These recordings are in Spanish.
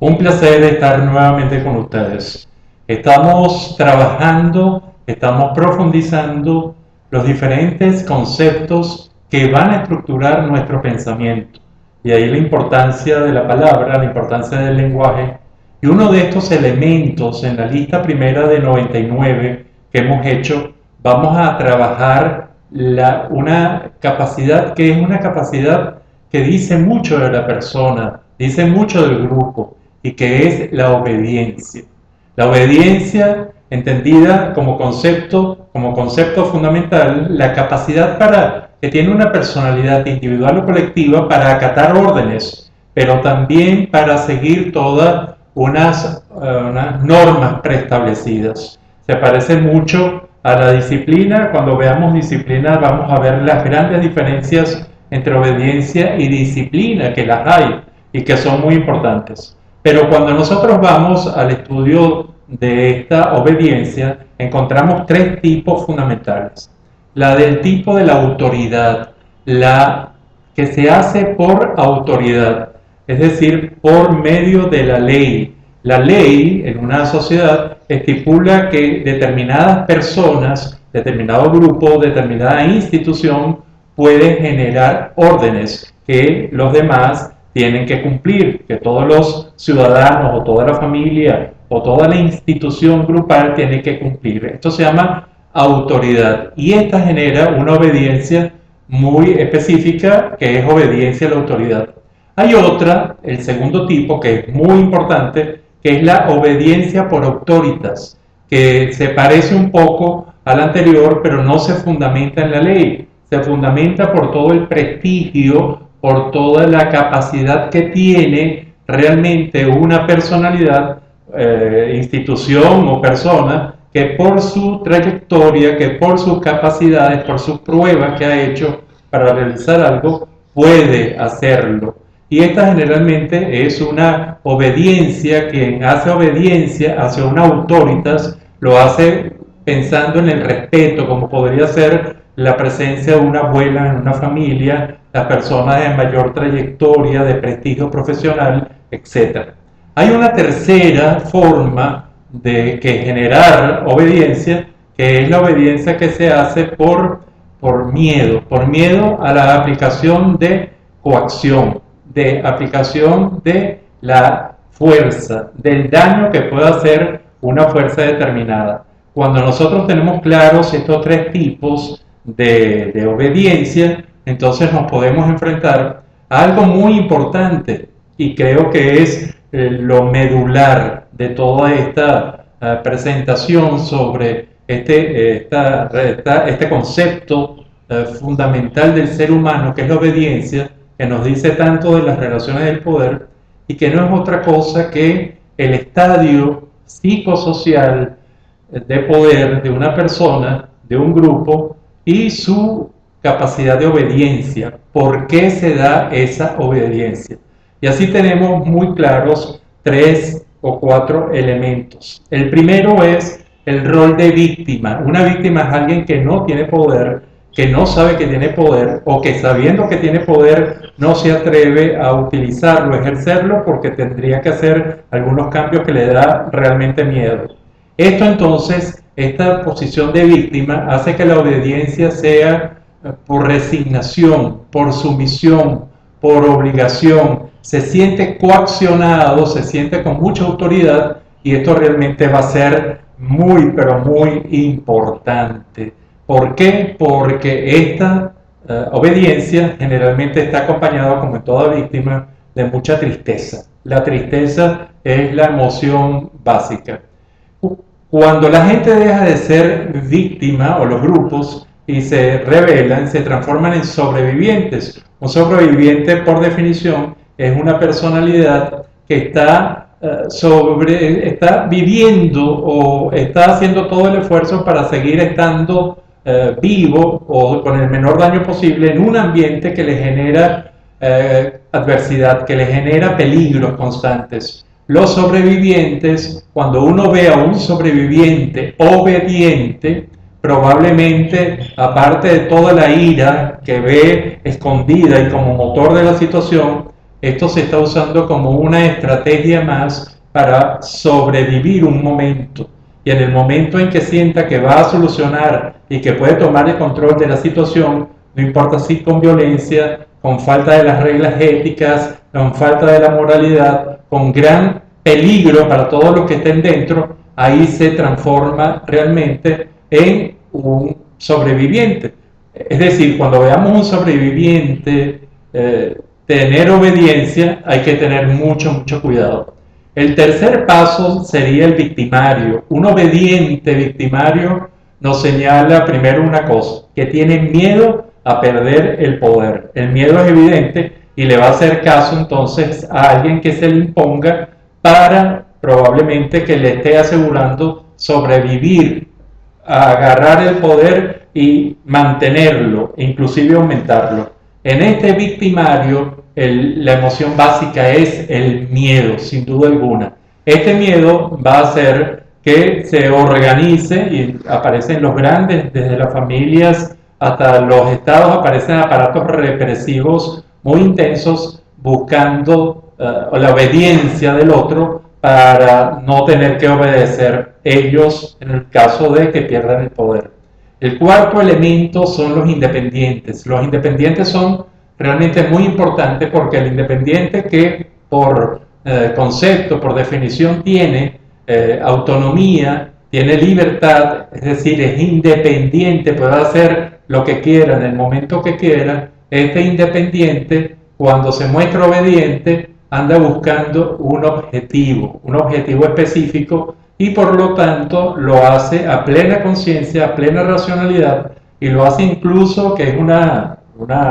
Un placer estar nuevamente con ustedes. Estamos trabajando, estamos profundizando los diferentes conceptos que van a estructurar nuestro pensamiento. Y ahí la importancia de la palabra, la importancia del lenguaje. Y uno de estos elementos en la lista primera de 99 que hemos hecho, vamos a trabajar una capacidad que es una capacidad que dice mucho de la persona, dice mucho del grupo, y que es la obediencia. La obediencia entendida como concepto fundamental, la capacidad que tiene una personalidad individual o colectiva para acatar órdenes, pero también para seguir todas unas normas preestablecidas. Se parece mucho a la disciplina. Cuando veamos disciplina vamos a ver las grandes diferencias entre obediencia y disciplina, que las hay y que son muy importantes. Pero cuando nosotros vamos al estudio de esta obediencia, encontramos tres tipos fundamentales. La del tipo de la autoridad, la que se hace por autoridad, es decir, por medio de la ley. La ley en una sociedad estipula que determinadas personas, determinado grupo, determinada institución puede generar órdenes que los demás tienen que cumplir, que todos los ciudadanos o toda la familia o toda la institución grupal tiene que cumplir. Esto se llama autoridad y esta genera una obediencia muy específica que es obediencia a la autoridad. Hay otra, el segundo tipo, que es muy importante, que es la obediencia por autoritas, que se parece un poco al anterior, pero no se fundamenta en la ley. Se fundamenta por todo el prestigio, por toda la capacidad que tiene realmente una personalidad, institución o persona, que por su trayectoria, que por sus capacidades, por sus pruebas que ha hecho para realizar algo, puede hacerlo. Y esta generalmente es una obediencia. Quien hace obediencia hacia una autoritas lo hace pensando en el respeto, como podría ser la presencia de una abuela en una familia, las personas de mayor trayectoria, de prestigio profesional, etc. Hay una tercera forma de generar obediencia, que es la obediencia que se hace por miedo a la aplicación de coacción, de aplicación de la fuerza, del daño que puede hacer una fuerza determinada. Cuando nosotros tenemos claros estos tres tipos de obediencia, entonces nos podemos enfrentar a algo muy importante y creo que es lo medular de toda esta presentación sobre este concepto fundamental del ser humano, que es la obediencia, que nos dice tanto de las relaciones del poder y que no es otra cosa que el estadio psicosocial de poder de una persona, de un grupo, y su capacidad de obediencia. ¿Por qué se da esa obediencia? Y así tenemos muy claros 3 o 4 elementos. El primero es el rol de víctima. Una víctima es alguien que no tiene poder, que no sabe que tiene poder, o que sabiendo que tiene poder no se atreve a utilizarlo, ejercerlo, porque tendría que hacer algunos cambios que le da realmente miedo. Esto entonces, esta posición de víctima hace que la obediencia sea por resignación, por sumisión, por obligación. Se siente coaccionado, se siente con mucha autoridad, y esto realmente va a ser muy, pero muy importante. ¿Por qué? Porque esta obediencia generalmente está acompañada, como en toda víctima, de mucha tristeza. La tristeza es la emoción básica. Cuando la gente deja de ser víctima, o los grupos, y se rebelan, se transforman en sobrevivientes. Un sobreviviente, por definición, es una personalidad que está viviendo o está haciendo todo el esfuerzo para seguir estando vivo o con el menor daño posible en un ambiente que le genera adversidad, que le genera peligros constantes. Los sobrevivientes, cuando uno ve a un sobreviviente obediente, probablemente, aparte de toda la ira que ve escondida y como motor de la situación, esto se está usando como una estrategia más para sobrevivir un momento. Y en el momento en que sienta que va a solucionar y que puede tomar el control de la situación, no importa si con violencia, con falta de las reglas éticas, con falta de la moralidad, con gran peligro para todos los que estén dentro, ahí se transforma realmente en un sobreviviente. Es decir, cuando veamos un sobreviviente tener obediencia, hay que tener mucho cuidado. El tercer paso sería el victimario. Un obediente victimario nos señala primero una cosa, que tiene miedo a perder el poder. El miedo es evidente y le va a hacer caso entonces a alguien que se le imponga para probablemente que le esté asegurando sobrevivir, a agarrar el poder y mantenerlo, inclusive aumentarlo. En este victimario, la emoción básica es el miedo, sin duda alguna. Este miedo va a hacer que se organice y aparecen los grandes, desde las familias hasta los estados, aparecen aparatos represivos muy intensos buscando la obediencia del otro para no tener que obedecer ellos en el caso de que pierdan el poder. El cuarto elemento son los independientes. Los independientes son realmente muy importantes porque el independiente que por concepto, por definición tiene autonomía, tiene libertad, es decir, es independiente, puede hacer lo que quiera en el momento que quiera. Este independiente, cuando se muestra obediente, anda buscando un objetivo específico, y por lo tanto lo hace a plena conciencia, a plena racionalidad, y lo hace incluso, que es una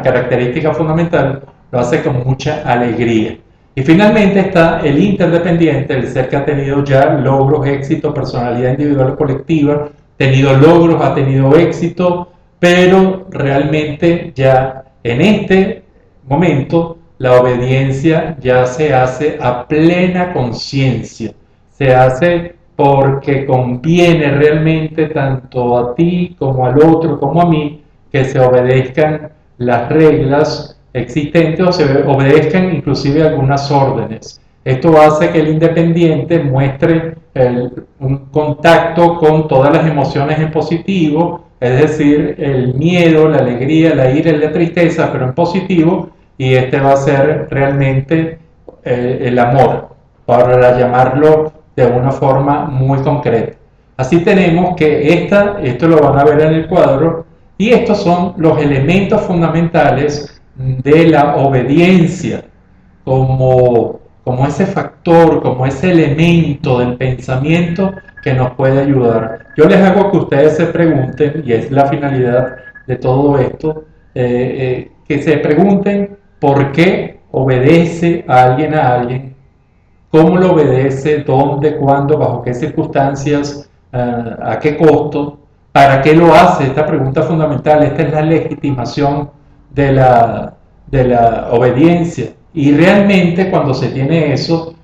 característica fundamental, lo hace con mucha alegría. Y finalmente está el interdependiente, el ser que ha tenido ya logros, éxito, personalidad individual o colectiva, tenido logros, ha tenido éxito, pero realmente ya en este momento la obediencia ya se hace a plena conciencia, se hace porque conviene realmente tanto a ti como al otro como a mí que se obedezcan las reglas existentes o se obedezcan inclusive algunas órdenes. Esto hace que el independiente muestre un contacto con todas las emociones en positivo, es decir, el miedo, la alegría, la ira y la tristeza, pero en positivo, y este va a ser realmente el amor, para llamarlo de una forma muy concreta. Así tenemos que esto lo van a ver en el cuadro, y estos son los elementos fundamentales de la obediencia como ese factor, como ese elemento del pensamiento que nos puede ayudar. Yo les hago que ustedes se pregunten, y es la finalidad de todo esto, que se pregunten por qué obedece a alguien, cómo lo obedece, dónde, cuándo, bajo qué circunstancias, a qué costo, para qué lo hace. Esta pregunta fundamental, esta es la legitimación de la obediencia. Y realmente cuando se tiene eso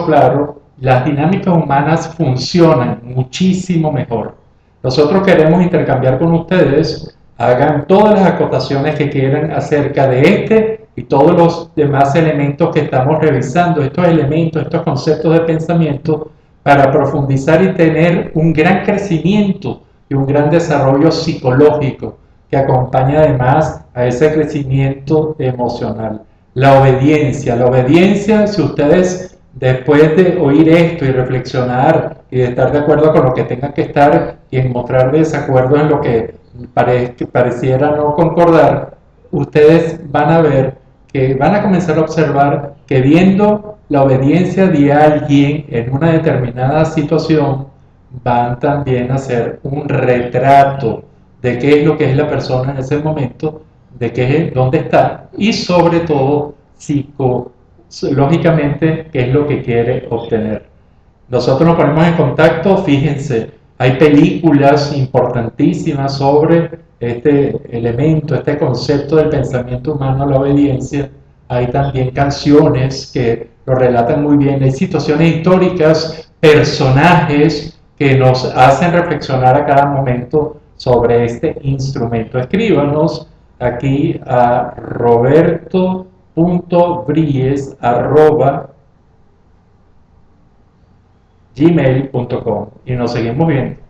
claro, las dinámicas humanas funcionan muchísimo mejor. Nosotros queremos intercambiar con ustedes, hagan todas las acotaciones que quieran acerca de este y todos los demás elementos que estamos revisando, estos elementos, estos conceptos de pensamiento, para profundizar y tener un gran crecimiento y un gran desarrollo psicológico que acompaña además a ese crecimiento emocional. La obediencia, si ustedes después de oír esto y reflexionar y de estar de acuerdo con lo que tengan que estar y en mostrar desacuerdo en lo que pareciera no concordar, ustedes van a ver que van a comenzar a observar que viendo la obediencia de alguien en una determinada situación, van también a hacer un retrato de qué es lo que es la persona en ese momento, de qué es, dónde está, y sobre todo psicológicamente qué es lo que quiere obtener. Nosotros nos ponemos en contacto, fíjense, hay películas importantísimas sobre este elemento, este concepto del pensamiento humano, la obediencia. Hay también canciones que lo relatan muy bien, hay situaciones históricas, personajes que nos hacen reflexionar a cada momento sobre este instrumento. Escríbanos aquí a Roberto j.bries@gmail.com y nos seguimos viendo.